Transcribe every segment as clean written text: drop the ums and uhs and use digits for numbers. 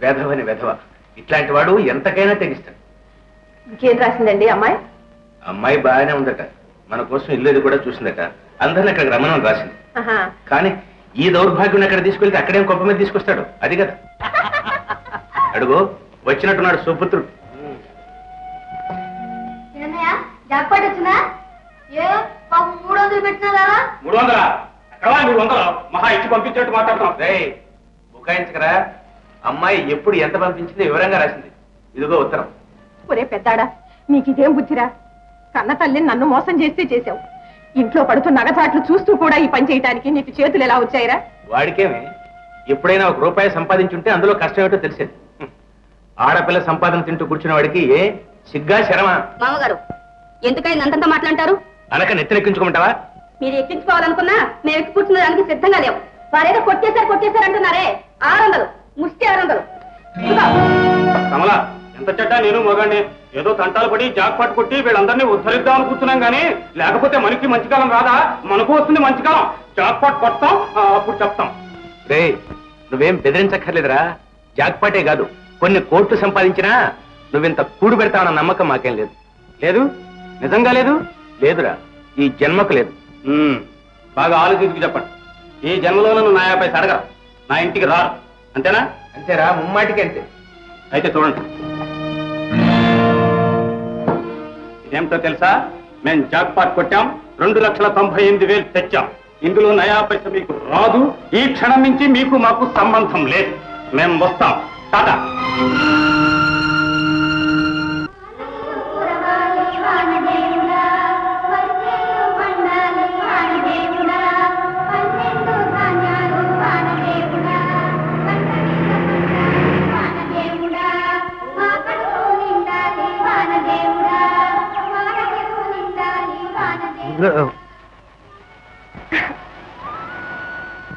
వెధవని వెధవ. ఇట్లాంటి వాడు ఎంతకైనా తెగిస్తాడు. ఇంకేం రాసిందండి అమ్మాయి? అమ్మాయి బాగానే ఉందట, మన కోసం ఇల్లు కూడా చూసిందట, అందరిని అక్కడికి రమ్మని రాసింది. కానీ ఈ దౌర్భాగ్యం అక్కడ తీసుకెళ్తే అక్కడేం గొప్ప మీద తీసుకొస్తాడు, అది కదా. అడుగు వచ్చినట్టున్నాడు సుపుత్రుడు. వచ్చిందా? ఏ 300 పెట్టినా? 300 మహా ఇచ్చి పంపించినట్టు మాట్లాడుతున్నాం. బుకాయించకరా. అమ్మాయి ఎప్పుడు ఎంత పంపించింది వివరంగా రాసింది. ఇదిగో ఉత్తరం. ఒరే పెద్దాడా, నీకు ఇదేం బుద్ధిరా? కన్న తల్లిని నన్ను మోసం చేస్తే చేశావు. ఇంట్లో పడుతున్న నగచాట్లు చూస్తూ కూడా ఈ పని చేయడానికి నీకు చేతులు ఎలా వచ్చాయిరా? వాడికేమే, ఎప్పుడైనా 1 రూపాయి సంపాదించుంటే అందులో కష్టం ఏమిటో తెలిసేది. ఆడపిల్ల సంపాదన తింటూ కూర్చున్న వాడికి ఏ సిగ్గా శరమా? మామగారు ఎందుకైనా అంతంత మాట్లాంటారు? అనక నెత్తినెక్కించుకుంటావా? మీరు ఎక్కించుకోవాలనుకున్నా మేము ఎక్కి కూర్చున్న దానికి సిద్ధంగా లేవు. వారేదో కొట్టేశారు అంటున్నారే. 600 ముష్టి 600. కమలా, ఎంత చెడ్డా నేను మగాడిని. ఏదో తంటాలు పడి జాక్ పట్టు కొట్టి వీళ్ళందరినీ ఉద్ధరిద్దామని కూర్చున్నాం గానీ, లేకపోతే మనకి మంచి కాలం రాదా? మనకు వస్తుంది మంచి కాలం. జాక్ పట్టు కొడతాం, అప్పుడు చెప్తాం. రే, నువ్వేం బెదిరించక్కర్లేదురా. జాక్ పట్టే కాదు, కొన్ని కోట్లు సంపాదించినా నువ్వింత కూడు పెడతావన్న నమ్మకం మాకేం లేదు. లేదు? నిజంగా లేదు? లేదురా, ఈ జన్మకు లేదు. బాగా ఆలోచించుకు చెప్పండి. ఈ జన్మలో నన్ను నా 50 అడగరా, నా ఇంటికి రారు. అంతేనా? అంతేరా, ముమ్మాటికి అంతే. అయితే చూడండి, ఇదేమిటో తెలుసా? మేము జాక్ పాట్ కొట్టాం, 2,98,000 తెచ్చాం. ఇందులో నయా పైస మీకు రాదు. ఈ క్షణం నుంచి మీకు మాకు సంబంధం లేదు. మేము వస్తాం. టాటా.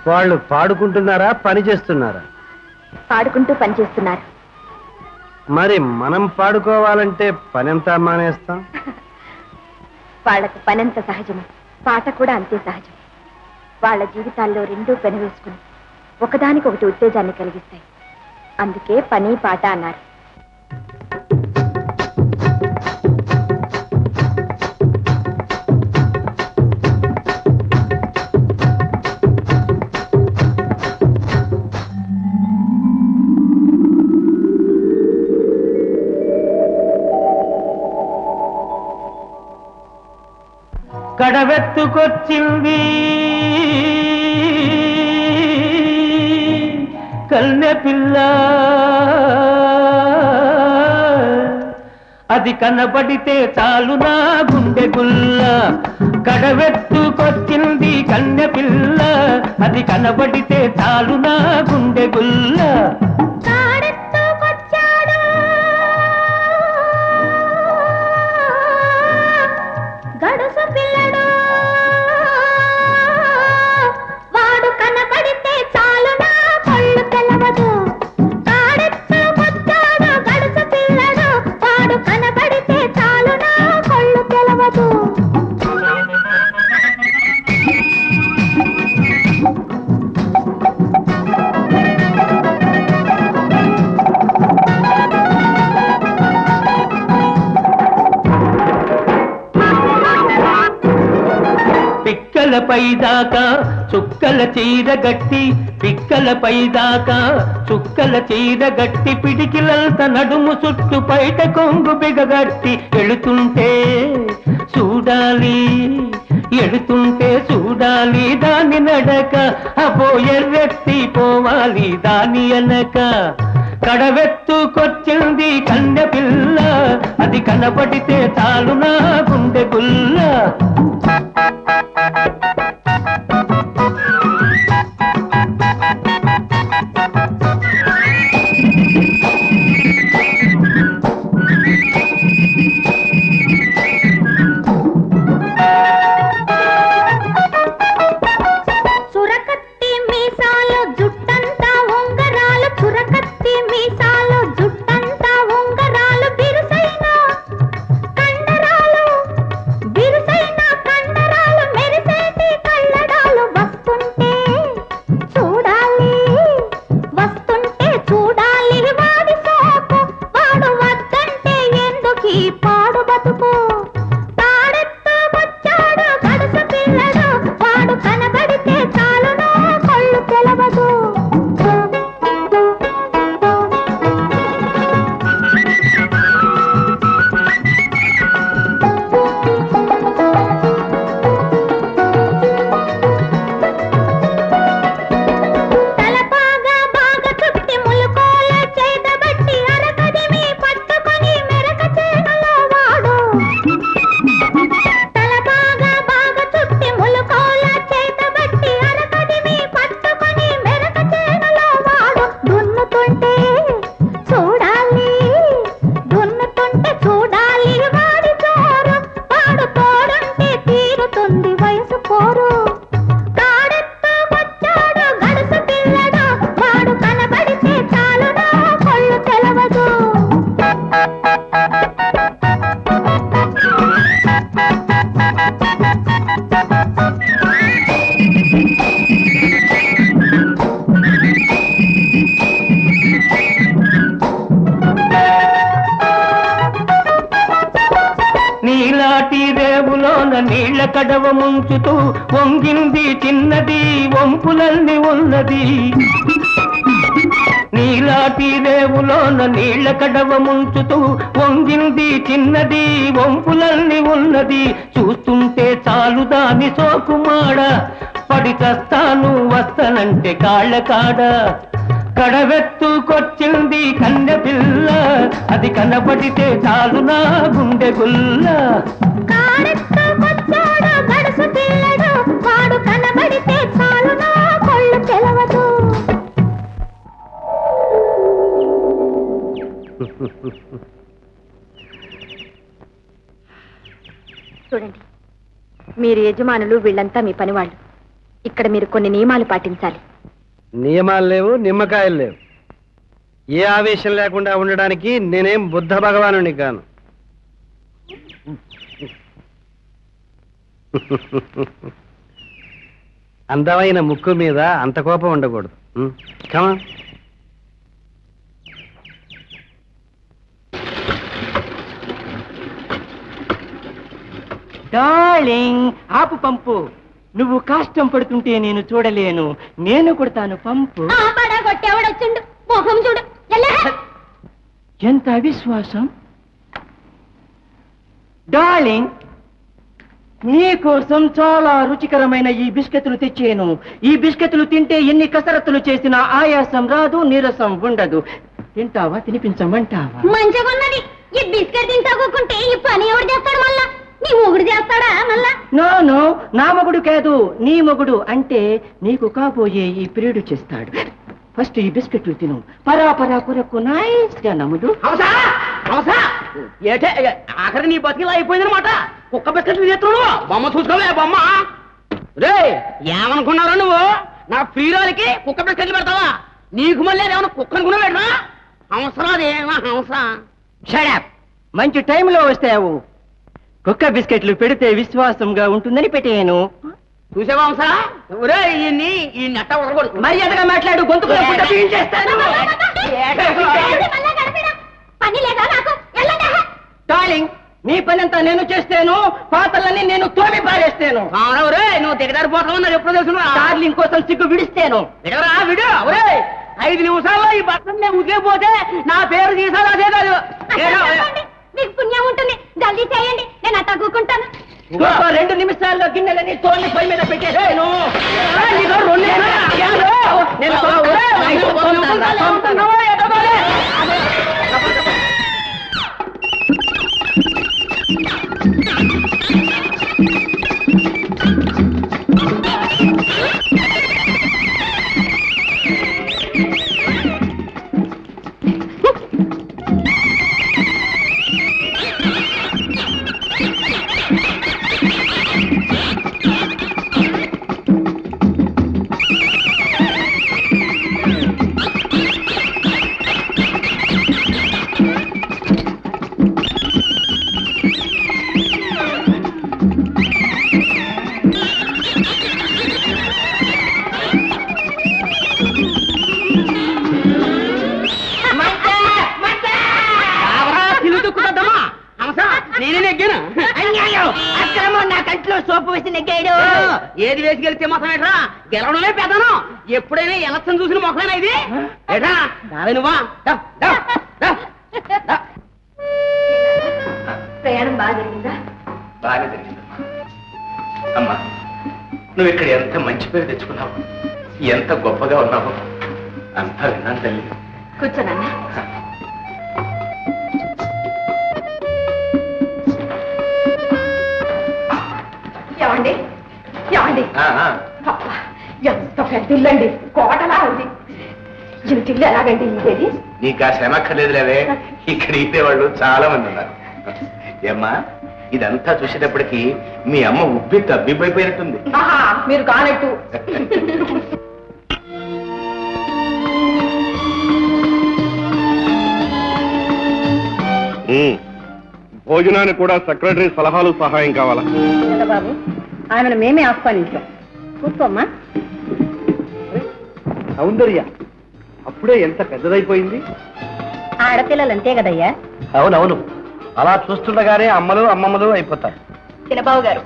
వాళ్ళు పాడుకుంటున్నారా, పని చేస్తున్నారా? పాడుకుంటూ పని చేస్తున్నారు. మరి మనం పాడుకోవాలంటే పనంతా మానేస్తాం. వాళ్లకు పనంత సహజమే, పాట కూడా అంతే సహజం. వాళ్ళ జీవితాల్లో రెండూ పెనవేసుకుని ఒకదానికొకటి ఉత్తేజాన్ని కలిగిస్తాయి. అందుకే పని పాట అన్నారు. కడవెత్తుకొచ్చింది కన్నె పిల్ల, అది కనబడితే చాలు నా గుండె గుల్ల. కడవెత్తుకొచ్చింది కన్నె పిల్ల, అది కనబడితే చాలు నా గుండె గుల్ల. గడుసు పిల్లడు వాడు కనబడితే చాలు నా కళ్ళు తెలవదు. తాడెత్తుకొచ్చాడు గడుసు పిల్లడు, వాడు కనబడితే చాలు నా కళ్ళు తెలవదు. పిక్కలపై దాకా చుక్కల చీర గట్టి, పిక్కలపై దాకా చుక్కల చీర గట్టి, పిడికిలంత నడుము చుట్టు పైట కొంగు బిగగట్టి ఎడుతుంటే చూడాలి, ఎడుతుంటే చూడాలి దాని నడక. అబో ఎర్రెత్తి పోవాలి దాని అనక. కడవెత్తుకొచ్చింది కన్నె పిల్ల, అది కనబడితే చాలు నా గుండె గుల్ల. చురకత్తి మీసాలు జుట్టంతా ఉంగరాలు, చురకత్తి మీసాలు జుట్టంతా ఉంగరాలు, బిరుసైన కండరాలు, బిరుసైన కండరాలు. నీళ్ల కడవ ముంచుతూ వంగింది చిన్నది వంపులల్ని ఉన్నది నీలాటి రేవులోన నీళ్ల కడవ ముంచుతూ వంగింది చిన్నది వంపులల్ని ఉన్నది చూస్తుంటే చాలు దాని సోకుమాడ పడి చస్తాను వస్తనంటే కాళ్ళ కాడ కడవెత్తుకొచ్చింది కన్నె పిల్ల అది కనబడితే చాలు నా గుండె గుల్ల వాడు కనబడితే చాలు నా కొళ్ళు తెలవదు చూడండి మీరు యజమానులు వీళ్ళంతా మీ పనివాళ్ళు ఇక్కడ మీరు కొన్ని నియమాలు పాటించాలి నియమాలు లేవు నిమ్మకాయలు లేవు ఏ ఆవేశం లేకుండా ఉండడానికి నేనేం బుద్ధ భగవానుని కాను అందమైన ముక్కు మీద అంత కోపం ఉండకూడదు కమా డార్లింగ్ ఆపు పంపు నువ్వు కష్టం పడుతుంటే నేను చూడలేను నేను కొడతాను పంపు ఎంత అవిశ్వాసం డార్లింగ్ నీకోసం చాలా రుచికరమైన ఈ బిస్కెట్లు తెచ్చాను ఈ బిస్కెట్లు తింటే ఎన్ని కసరత్తులు చేసినా ఆయాసం రాదు నీరసం ఉండదు తింటావా తినిపించమంటావా మంచిగున్నది ఈ బిస్కెట్ తింటాకుంటే ఈ పని ఎవరు చేస్తాడు మళ్ళా నీ మొగుడు చేస్తాడా మళ్ళా నో నా మొగుడు కాదు నీ మొగుడు అంటే నీకు కాబోయే ఈ ప్రియుడు చేస్తాడు ఫస్ట్ ఈ బిస్కెట్లు తిను పరా కొరకు నైస్ గా నమ్ముదు ఏటే ఆఖరి నీ బతికిలా అయిపోయిందనమాట కుక్క బిస్కెట్లు చేస్తున్నావు బొమ్మ చూసుకోలే బొమ్మ రే ఏమనుకున్నారా నువ్వు నా ప్రియురాలకి కుక్క బిస్కెట్లు పెడతావా నీకు మళ్ళీ ఏమన్నా కుక్క అనుకున్నా పెడతా అవసరం అదేమా అవసరం షడప్ మంచి టైంలో వస్తావు కుక్క బిస్కెట్లు పెడితే విశ్వాసంగా ఉంటుందని పెట్టాను చూసావా వంశా ఒరే ఈ నెట్ట వదలకూడదు మర్యాదగా మాట్లాడు గొంతుకు పని లేదా నాకు డార్లింగ్ నీ పనంతా నేను చేస్తాను పాతలన్నీ నేను తోమి పారేస్తాను రే నువ్వు దిగదారిపోతావు నాకు ఎప్పుడు తెలుసున్నా డార్లింగ్ కోసం సిగ్గు విడిస్తాను విడవరా విడు ఒరే 5 నిమిషాల్లో ఈ బట్టనే ఉద్యోగపోతే నా పేరు తీసాను అదే కాదు మీకు పుణ్యం ఉంటుంది జల్దీ చేయండి నేను అట్ట కూకుంటాను 2 నిమిషాల్లో గిన్నెలని తోని పై మీద పెట్టేసాను ఏది వేసి గెలిస్తే మొత్తం ఏట్రా గెలవడమే పెద్దను ఎప్పుడైనా ఎలక్షన్ చూసిన మొక్కలేనా ఇది ఏట్రా నువ్వా ప్రయాణం బాగా జరిగిందా బాగా జరిగిందమ్మా అమ్మా నువ్వు ఇక్కడ ఎంత మంచి పేరు తెచ్చుకున్నావు ఎంత గొప్పగా ఉన్నావు అంతా విన్నాను తల్లి కూర్చోనన్నా ఏమండి ఏమండి ఎంత పెద్ద ఇల్లండి కోటలా ఉంది ఇంటి ఇల్లు ఎలాగండి ఇదేది నీకు ఆ శ్రమ అక్కర్లేదులేవే ఇక్కడ ఇదేవాళ్ళు చాలా మంది ఉన్నారు ఏమ్మా ఇదంతా చూసేటప్పటికి మీ అమ్మ ఉబ్బి తబ్బిపోయిపోయినట్టుంది మీరు కానట్టు భోజనానికి కూడా సెక్రటరీ సలహాలు సహాయం కావాలా బాబు ఆమెను మేమే ఆహ్వానించాం కూర్చోమ్మా సౌందర్య అప్పుడే ఎంత పెద్దదైపోయింది ఆడపిల్లలు అంతే కదయ్యా అవునవును అలా చూస్తుండగానే అమ్మలు అమ్మమ్మలు అయిపోతారు చిన్నబాబు గారు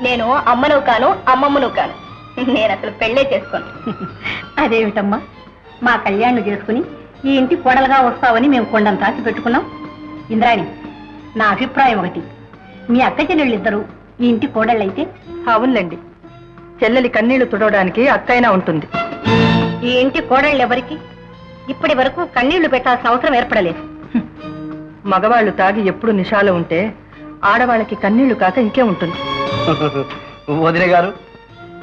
నేను అమ్మను కాను అమ్మమ్మను కాను. నేను అసలు పెళ్ళే చేసుకోను. అదేమిటమ్మా, మా కళ్యాణ్ చేసుకుని ఈ ఇంటి కోడలుగా వస్తావని మేము కొండంత ఆశ పెట్టుకున్నాం. ఇంద్రాణి, నా అభిప్రాయం ఒకటి, మీ అక్క చెల్లెళ్ళిద్దరూ ఈ ఇంటి కోడళ్ళైతే. అవునులేండి, చెల్లెలి కన్నీళ్లు తుడవడానికి అక్కైనా ఉంటుంది. ఈ ఇంటి కోడళ్ళు ఎవరికి ఇప్పటి వరకు కన్నీళ్లు పెట్టాల్సిన అవసరం ఏర్పడలేదు. మగవాళ్ళు తాగి ఎప్పుడు నిషాలో ఉంటే ఆడవాళ్ళకి కన్నీళ్లు కాక ఇంకే ఉంటుంది. వదిన గారు,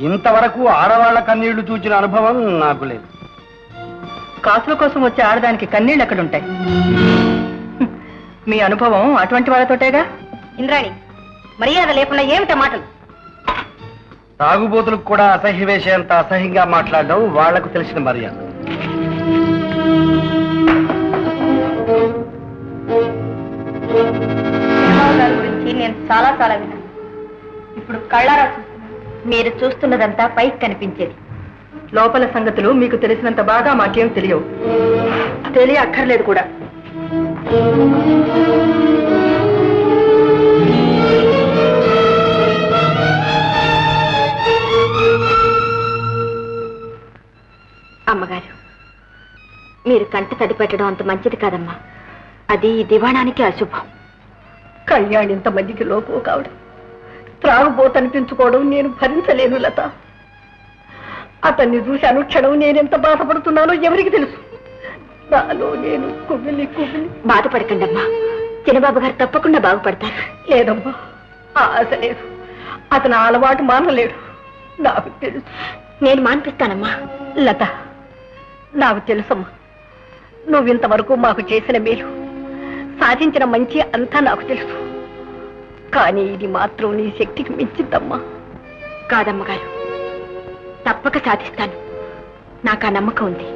ఇంతవరకు ఆడవాళ్ల కన్నీళ్లు చూచిన అనుభవం నాకు లేదు. కాసుల కోసం వచ్చే ఆడదానికి కన్నీళ్ళు ఎక్కడుంటాయి? మీ అనుభవం అటువంటి వాళ్ళతోటేగా. ఇంద్రాణి, మర్యాద లేకుండా ఏమిటా మాటలు? తాగుబోతులకు కూడా అసహ్య వేసేంత అసహ్యంగా మాట్లాడడం వాళ్లకు తెలిసిన మర్యాద. గారి గురించి నేను చాలా విన్నాను. ఇప్పుడు కళ్ళారా చూస్తున్నాను. మీరు చూస్తున్నదంతా పైకి కనిపించేది. లోపల సంగతులు మీకు తెలిసినంత బాగా మాకేం తెలియవు. తెలియక్కర్లేదు కూడా. అమ్మగారు, మీరు కంట తడి పెట్టడం అంత మంచిది కాదమ్మా. అది ఈ దివాణానికి అశుభం. కళ్యాణ్ ఇంతమందికి లోపు కావడం, త్రాగుబోతనిపించుకోవడం నేను భరించలేను లత. అతన్ని చూసి అనుక్షణం నేనెంత బాధపడుతున్నానో ఎవరికి తెలుసు. నాలో నేను కుమిలి బాధపడకండి అమ్మా, చిన్నబాబు గారు తప్పకుండా బాగుపడతారు. లేదమ్మా, ఆశ లేదు. అతను అలవాటు మానలేడు, నాకు తెలుసు. నేను మాన్పిస్తానమ్మా. లత, నాకు తెలుసమ్మా, నువ్వింతవరకు మాకు చేసిన మేలు, సాధించిన మంచి అంతా నాకు తెలుసు. కానీ ఇది మాత్రం నీ శక్తికి మించిందమ్మా. కాదమ్మగారు, తప్పక సాధిస్తాను. నాకు ఆ నమ్మకం ఉంది.